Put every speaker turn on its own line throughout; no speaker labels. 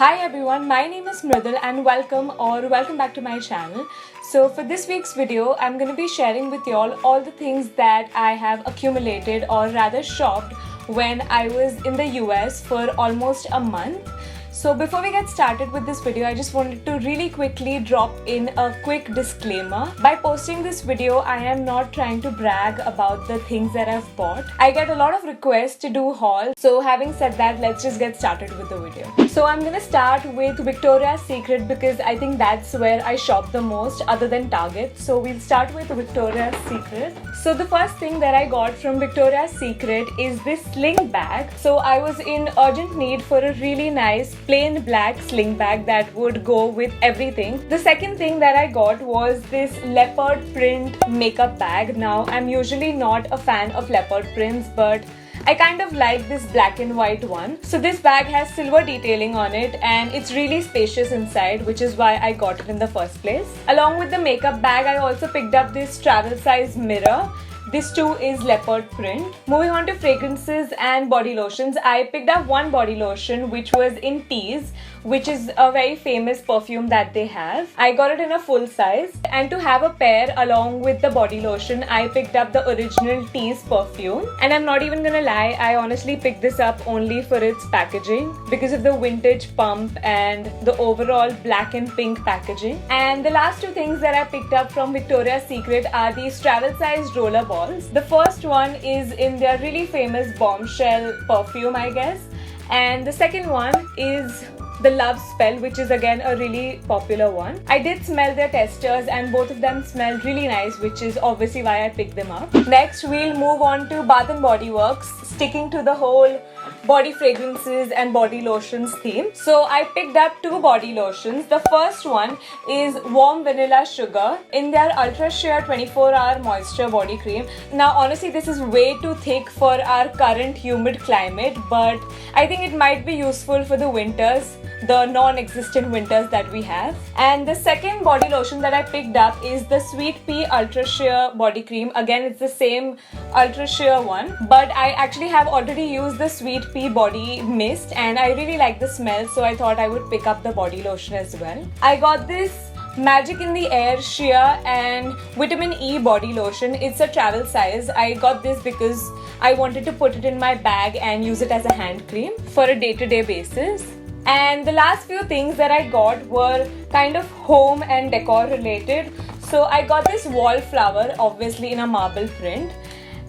Hi everyone, my name is Mridul and welcome back to my channel. So for this week's video, I'm going to be sharing with you all the things that I have accumulated or rather shopped when I was in the US for almost a month. So before we get started with this video, I just wanted to really quickly drop in a quick disclaimer. By posting this video, I am not trying to brag about the things that I've bought. I get a lot of requests to do hauls. So having said that, let's just get started with the video. So I'm gonna start with Victoria's Secret because I think that's where I shop the most other than Target. So we'll start with Victoria's Secret. So the first thing that I got from Victoria's Secret is this sling bag. So I was in urgent need for a really nice plain black sling bag that would go with everything. The second thing that I got was this leopard print makeup bag. Now I'm usually not a fan of leopard prints, but I kind of like this black and white one. So this bag has silver detailing on it and it's really spacious inside, which is why I got it in the first place. Along with the makeup bag, I also picked up this travel size mirror. This too is leopard print. Moving on to fragrances and body lotions, I picked up one body lotion which was in Tease, which is a very famous perfume that they have. I got it in a full size, and to have a pair along with the body lotion, I picked up the original Tease perfume. And I'm not even gonna lie, I honestly picked this up only for its packaging because of the vintage pump and the overall black and pink packaging. And the last two things that I picked up from Victoria's Secret are these travel sized roller balls. The first one is in their really famous Bombshell perfume, I guess, and the second one is the Love Spell, which is again a really popular one. I did smell their testers and both of them smell really nice, which is obviously why I picked them up. Next, we'll move on to Bath & Body Works, sticking to the whole body fragrances and body lotions theme. So I picked up two body lotions. The first one is Warm Vanilla Sugar in their Ultra Sheer 24-hour moisture body cream. Now honestly, this is way too thick for our current humid climate, but I think it might be useful for the winters, the non-existent winters that we have. And the second body lotion that I picked up is the Sweet Pea Ultra Sheer body cream. Again, it's the same Ultra Sheer one, but I actually have already used the Sweet Pea body mist and I really like the smell, so I thought I would pick up the body lotion as well. I got this Magic in the Air Sheer and Vitamin E body lotion. It's a travel size. I got this because I wanted to put it in my bag and use it as a hand cream for a day-to-day basis. And the last few things that I got were kind of home and decor related. So I got this wallflower, obviously in a marble print.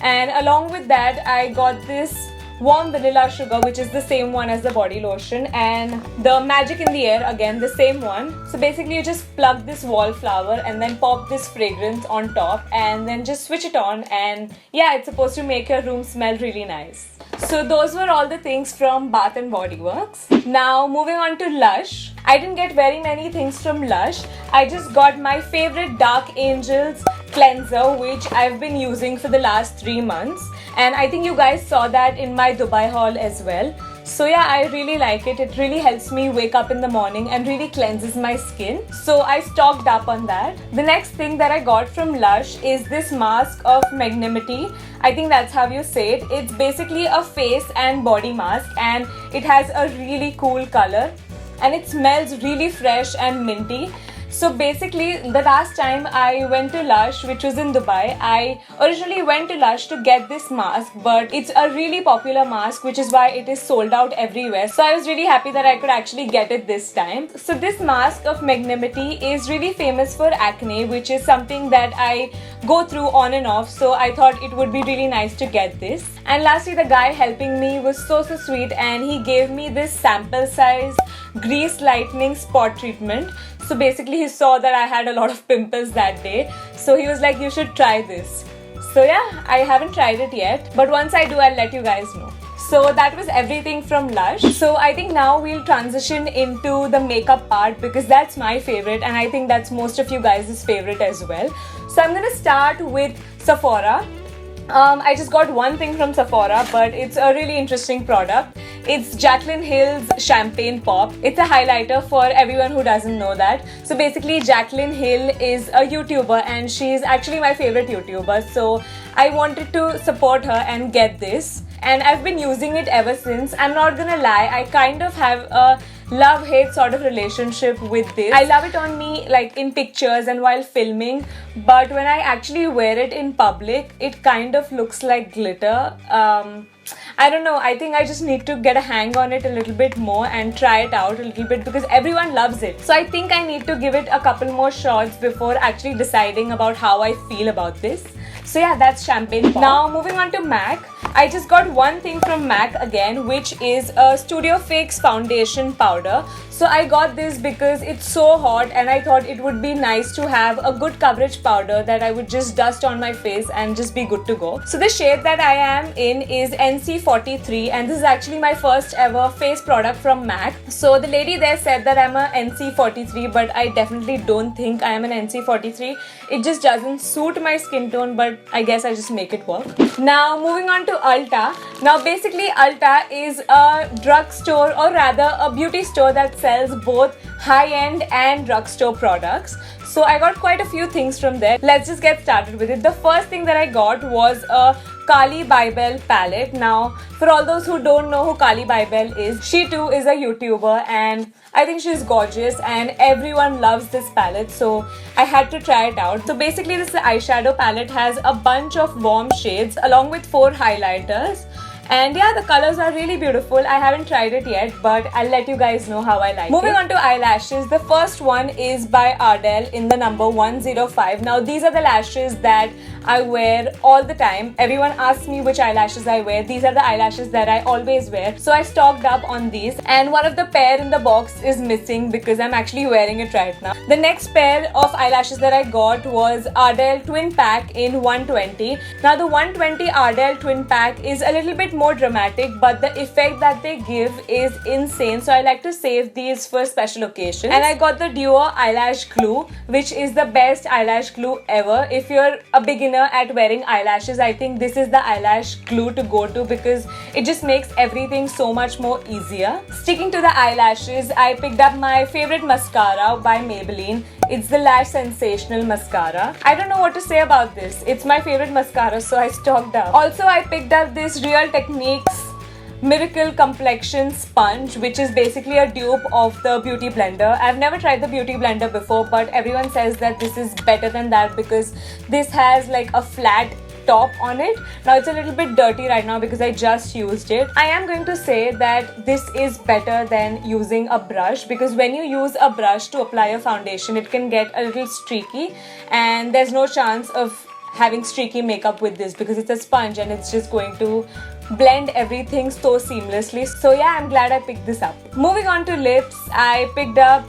And along with that, I got this Warm Vanilla Sugar, which is the same one as the body lotion, and the Magic in the Air, again the same one. So basically you just plug this wallflower and then pop this fragrance on top and then just switch it on, and yeah, it's supposed to make your room smell really nice. So those were all the things from Bath & Body Works. Now moving on to Lush. I didn't get very many things from Lush. I just got my favorite Dark Angels cleanser, which I've been using for the last 3 months, and I think you guys saw that in my Dubai haul as well. So yeah, I really like it. It really helps me wake up in the morning and really cleanses my skin. So I stocked up on that. The next thing that I got from Lush is this mask of Magnanimity. I think that's how you say it. It's basically a face and body mask and it has a really cool color and it smells really fresh and minty. So basically, the last time I went to Lush, which was in Dubai, I originally went to Lush to get this mask, but it's a really popular mask, which is why it is sold out everywhere. So I was really happy that I could actually get it this time. So this mask of Magnanimity is really famous for acne, which is something that I go through on and off. So I thought it would be really nice to get this. And lastly, the guy helping me was so sweet and he gave me this sample size grease lightening spot treatment. So basically he saw that I had a lot of pimples that day, so he was like, you should try this. So yeah, I haven't tried it yet, but once I do, I'll let you guys know. So that was everything from Lush. So I think now we'll transition into the makeup part because that's my favorite and I think that's most of you guys' favorite as well. So I'm gonna start with Sephora. I just got one thing from Sephora, but it's a really interesting product. It's Jaclyn Hill's Champagne Pop. It's a highlighter for everyone who doesn't know that. So basically, Jaclyn Hill is a YouTuber and she's actually my favorite YouTuber. So I wanted to support her and get this. And I've been using it ever since. I'm not gonna lie, I kind of have a love-hate sort of relationship with this. I love it on me like in pictures and while filming, but when I actually wear it in public, it kind of looks like glitter. I don't know, I think I just need to get a hang on it a little bit more and try it out a little bit because everyone loves it. So I think I need to give it a couple more shots before actually deciding about how I feel about this. So yeah, that's Champagne Pop. Now moving on to MAC. I just got one thing from MAC again, which is a Studio Fix foundation powder. So I got this because it's so hot and I thought it would be nice to have a good coverage powder that I would just dust on my face and just be good to go. So the shade that I am in is NC43 and this is actually my first ever face product from MAC. So the lady there said that I'm a NC43, but I definitely don't think I am an NC43. It just doesn't suit my skin tone, but I guess I just make it work. Now moving on to Ulta. Now basically Ulta is a drugstore, or rather a beauty store that sells both high-end and drugstore products. So I got quite a few things from there. Let's just get started with it. The first thing that I got was a Kali Bybel palette. Now, for all those who don't know who Kali Bybel is, she too is a YouTuber and I think she's gorgeous and everyone loves this palette, so I had to try it out. So basically this eyeshadow palette has a bunch of warm shades along with 4 highlighters. And yeah, the colors are really beautiful. I haven't tried it yet, but I'll let you guys know how I like it. Moving on to eyelashes. The first one is by Ardell in the number 105. Now these are the lashes that I wear all the time. Everyone asks me which eyelashes I wear. These are the eyelashes that I always wear. So I stocked up on these, and one of the pair in the box is missing because I'm actually wearing it right now. The next pair of eyelashes that I got was Ardell Twin Pack in 120. Now the 120 Ardell Twin Pack is a little bit more dramatic, but the effect that they give is insane. So I like to save these for special occasions. And I got the Duo Eyelash Glue, which is the best eyelash glue ever. If you're a beginner at wearing eyelashes, I think this is the eyelash glue to go to because it just makes everything so much more easier. Sticking to the eyelashes, I picked up my favorite mascara by Maybelline. It's the Lash Sensational Mascara. I don't know what to say about this. It's my favorite mascara, so I stocked up. Also, I picked up this Real Techniques Miracle Complexion Sponge, which is basically a dupe of the Beauty Blender. I've never tried the Beauty Blender before, but everyone says that this is better than that because this has like a flat top on it. Now it's a little bit dirty right now because I just used it. I am going to say that this is better than using a brush because when you use a brush to apply a foundation, it can get a little streaky and there's no chance of having streaky makeup with this because it's a sponge and it's just going to blend everything so seamlessly. So yeah, I'm glad I picked this up. Moving on to lips, I picked up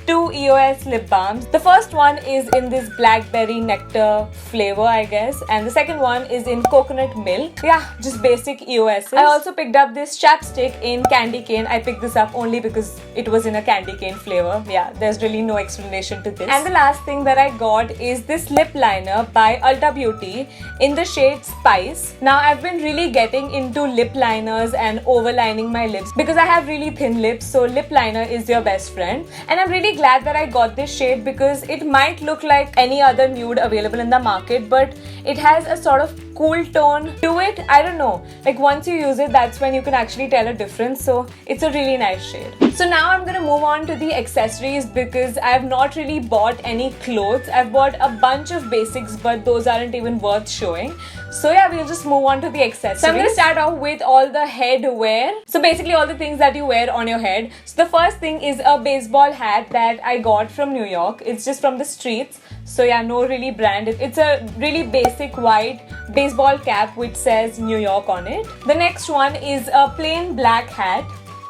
2 EOS lip balms. The first one is in this blackberry nectar flavor, I guess, and the second one is in coconut milk. Yeah, just basic EOS. I also picked up this chapstick in candy cane. I picked this up only because it was in a candy cane flavor. Yeah, there's really no explanation to this. And the last thing that I got is this lip liner by Ulta Beauty in the shade Spice. Now I've been really getting into lip liners and overlining my lips because I have really thin lips, so lip liner is your best friend. And I'm really glad that I got this shade because it might look like any other nude available in the market, but it has a sort of cool tone to it. I don't know, like once you use it, that's when you can actually tell a difference. So it's a really nice shade. So now I'm gonna move on to the accessories because I have not really bought any clothes. I've bought a bunch of basics, but those aren't even worth showing. So yeah, we'll just move on to the accessories. So I'm gonna start off with all the head wear. So basically all the things that you wear on your head. So the first thing is a baseball hat that I got from New York. It's just from the streets. So yeah, no really brand. It's a really basic white baseball cap which says New York on it. The next one is a plain black hat.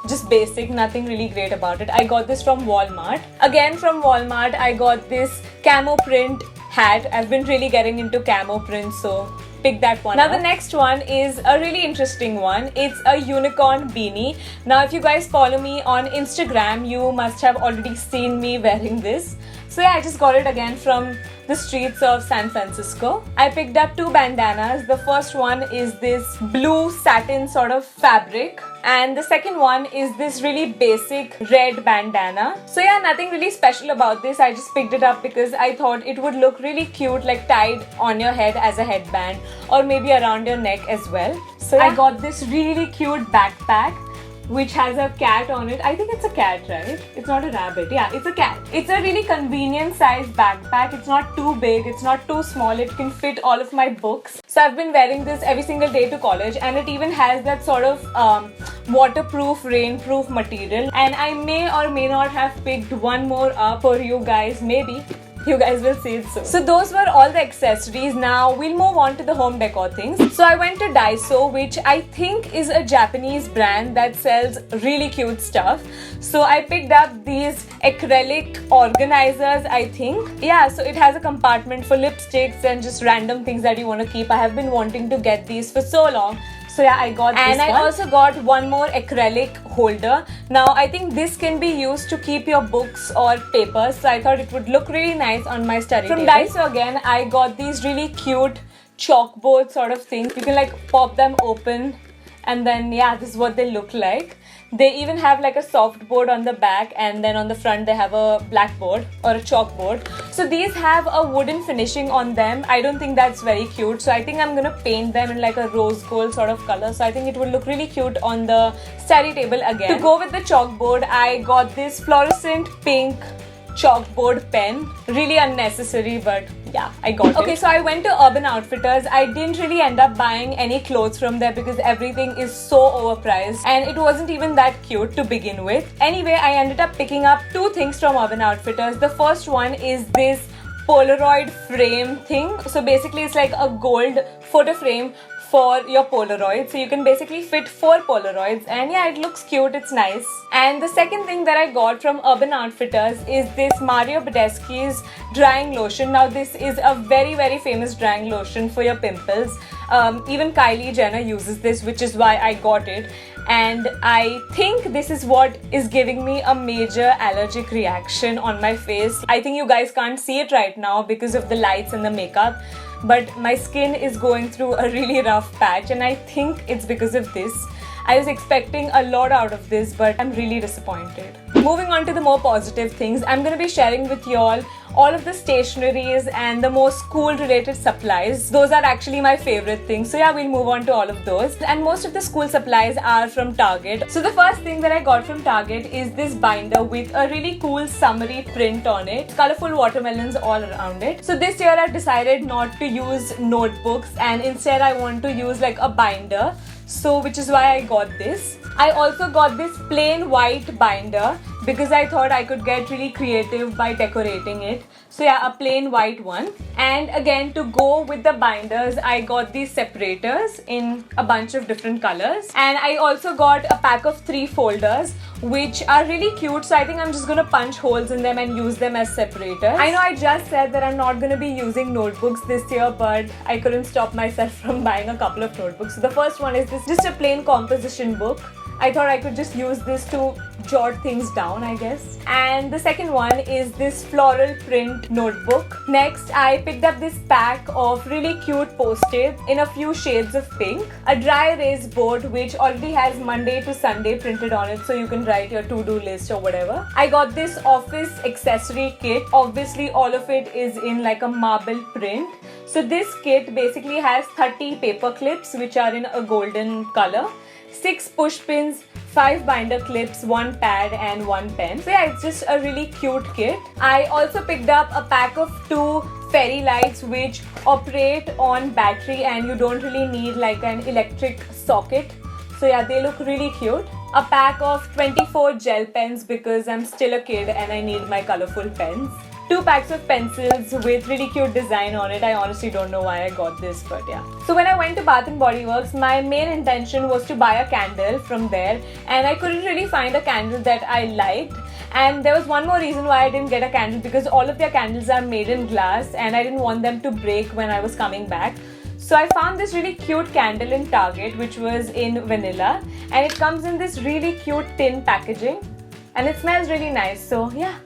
Just basic, nothing really great about it. I got this from Walmart. Again from Walmart, I got this camo print hat. I've been really getting into camo print, so pick that one up. Now the next one is a really interesting one. It's a unicorn beanie. Now if you guys follow me on Instagram, you must have already seen me wearing this. So yeah, I just got it again from the streets of San Francisco. I picked up 2 bandanas. The first one is this blue satin sort of fabric, and the second one is this really basic red bandana. So yeah, nothing really special about this. I just picked it up because I thought it would look really cute, like tied on your head as a headband or maybe around your neck as well. So yeah, I got this really cute backpack which has a cat on it. I think it's a cat, right? It's not a rabbit. Yeah, it's a cat. It's a really convenient sized backpack. It's not too big, it's not too small. It can fit all of my books. So I've been wearing this every single day to college, and it even has that sort of waterproof, rainproof material. And I may or may not have picked one more up for you guys, maybe. You guys will see it soon. So those were all the accessories. Now we'll move on to the home decor things. So I went to Daiso, which I think is a Japanese brand that sells really cute stuff. So I picked up these acrylic organizers, I think. Yeah, so it has a compartment for lipsticks and just random things that you want to keep. I have been wanting to get these for so long. So yeah, I got this one. And I also got one more acrylic holder. Now I think this can be used to keep your books or papers. So I thought it would look really nice on my study table. From Daiso again, I got these really cute chalkboard sort of things. You can like pop them open, and then yeah, this is what they look like. They even have like a soft board on the back, and then on the front they have a blackboard or a chalkboard. So these have a wooden finishing on them. I don't think that's very cute, so I think I'm gonna paint them in like a rose gold sort of color. So I think it would look really cute on the study table again. To go with the chalkboard, I got this fluorescent pink chalkboard pen. Really unnecessary, but yeah, I got it. Okay, so I went to Urban Outfitters. I didn't really end up buying any clothes from there because everything is so overpriced and it wasn't even that cute to begin with. Anyway, I ended up picking up two things from Urban Outfitters. The first one is this Polaroid frame thing. So basically it's like a gold photo frame for your Polaroid. So you can basically fit 4 Polaroids, and yeah, it looks cute, it's nice. And the second thing that I got from Urban Outfitters is this Mario Badescu's drying lotion. Now this is a very famous drying lotion for your pimples. Even Kylie Jenner uses this, which is why I got it. And I think this is what is giving me a major allergic reaction on my face. I think you guys can't see it right now because of the lights and the makeup, but my skin is going through a really rough patch, and I think it's because of this. I was expecting a lot out of this, but I'm really disappointed. Moving on to the more positive things, I'm going to be sharing with y'all all of the stationeries and the more school related supplies. Those are actually my favorite things. So yeah, we'll move on to all of those. And most of the school supplies are from Target. So the first thing that I got from Target is this binder with a really cool summary print on it. Colorful watermelons all around it. So this year I've decided not to use notebooks, and instead I want to use like a binder. So which is why I got this. I also got this plain white binder because I thought I could get really creative by decorating it. So yeah, a plain white one. And again, to go with the binders, I got these separators in a bunch of different colors. And I also got a pack of 3 folders, which are really cute. So I think I'm just gonna punch holes in them and use them as separators. I know I just said that I'm not gonna be using notebooks this year, but I couldn't stop myself from buying a couple of notebooks. So the first one is this, just a plain composition book. I thought I could just use this to jot things down, I guess. And the second one is this floral print notebook. Next, I picked up this pack of really cute post-its in a few shades of pink. A dry erase board which already has Monday to Sunday printed on it, so you can write your to-do list or whatever. I got this office accessory kit. Obviously, all of it is in like a marble print. So this kit basically has 30 paper clips which are in a golden color, 6 push pins, 5 binder clips, 1 pad and 1 pen. So yeah, it's just a really cute kit. I also picked up a pack of 2 fairy lights which operate on battery and you don't really need like an electric socket. So yeah, they look really cute. A pack of 24 gel pens because I'm still a kid and I need my colorful pens. 2 packs of pencils with really cute design on it. I honestly don't know why I got this, but yeah. So when I went to Bath & Body Works, my main intention was to buy a candle from there, and I couldn't really find a candle that I liked. And there was one more reason why I didn't get a candle, because all of their candles are made in glass and I didn't want them to break when I was coming back. So I found this really cute candle in Target which was in vanilla, and it comes in this really cute tin packaging and it smells really nice. So yeah,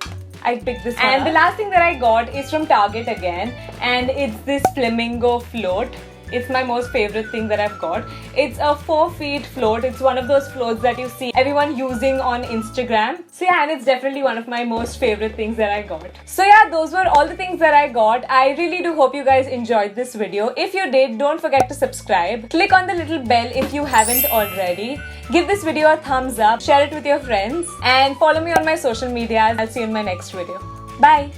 I picked this one up. The last thing that I got is from Target again, and it's this flamingo float. It's my most favorite thing that I've got. It's a 4 feet float. It's one of those floats that you see everyone using on Instagram. So yeah, and it's definitely one of my most favorite things that I got. So yeah, those were all the things that I got. I really do hope you guys enjoyed this video. If you did, don't forget to subscribe. Click on the little bell if you haven't already. Give this video a thumbs up, share it with your friends, and follow me on my social media. I'll see you in my next video. Bye!